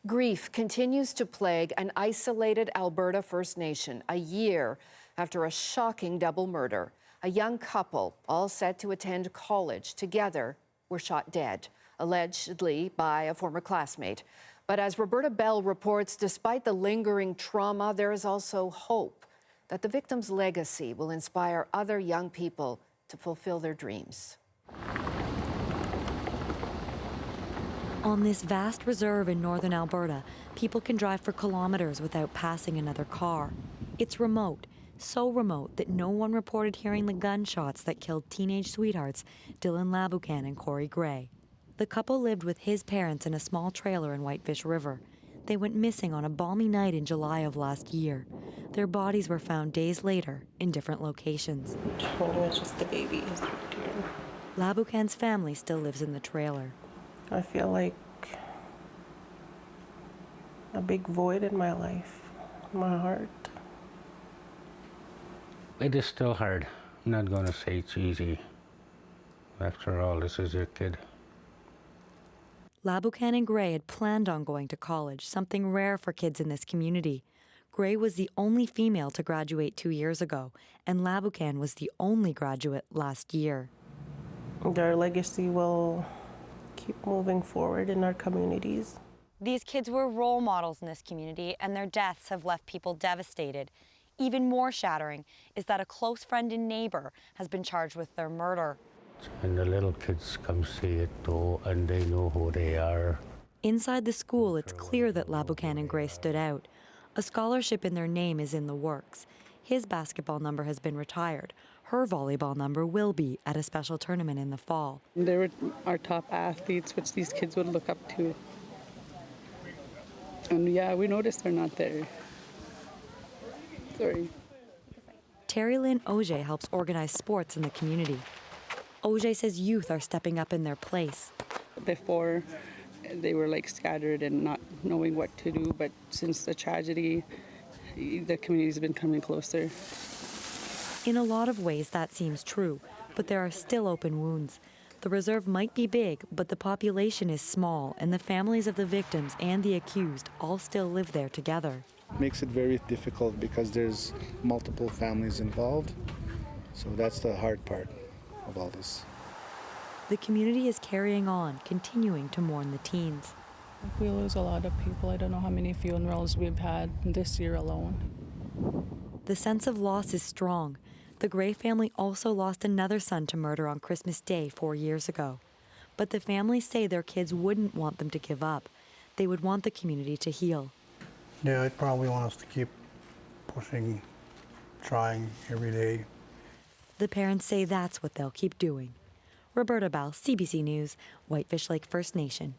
Grief continues to plague an isolated Alberta First Nation a year after a shocking double murder. A young couple, all set to attend college together, were shot dead, allegedly by a former classmate. But as Roberta Bell reports, despite the lingering trauma, there is also hope that the victim's legacy will inspire other young people to fulfill their dreams. On this vast reserve in northern Alberta, people can drive for kilometers without passing another car. It's remote, so remote that no one reported hearing the gunshots that killed teenage sweethearts Dylan Labucan and Corey Gray. The couple lived with his parents in a small trailer in Whitefish River. They went missing on a balmy night in July of last year. Their bodies were found days later in different locations. Oh, it's just the baby. Labucan's family still lives in the trailer. I feel like a big void in my life, in my heart. It is still hard. I'm not going to say it's easy. After all, this is your kid. Labucan and Gray had planned on going to college, something rare for kids in this community. Gray was the only female to graduate 2 years ago, and Labucan was the only graduate last year. Their legacy will keep moving forward in our communities. These kids were role models in this community, and their deaths have left people devastated. Even more shattering is that a close friend and neighbor has been charged with their murder. And the little kids come see it though, and they know who they are. Inside the school, it's clear that Labucan and Gray stood out. A scholarship in their name is in the works. His basketball number has been retired. Her volleyball number will be at a special tournament in the fall. They were our top athletes, which these kids would look up to. And yeah, we noticed they're not there. Sorry. Terry Lynn Auger helps organize sports in the community. Auger says youth are stepping up in their place. Before, They were like scattered and not knowing what to do, but since the tragedy, the community's been coming closer. In a lot of ways, that seems true, but there are still open wounds. The reserve might be big, but the population is small, and the families of the victims and the accused all still live there together. Makes it very difficult because there's multiple families involved, so that's the hard part of all this. The community is carrying on, continuing to mourn the teens. We lose a lot of people. I don't know how many funerals we've had this year alone. The sense of loss is strong. The Gray family also lost another son to murder on Christmas Day 4 years ago. But the families say their kids wouldn't want them to give up. They would want the community to heal. Yeah, I'd probably want us to keep pushing, trying every day. The parents say that's what they'll keep doing. Roberta Bell, CBC News, Whitefish Lake First Nation.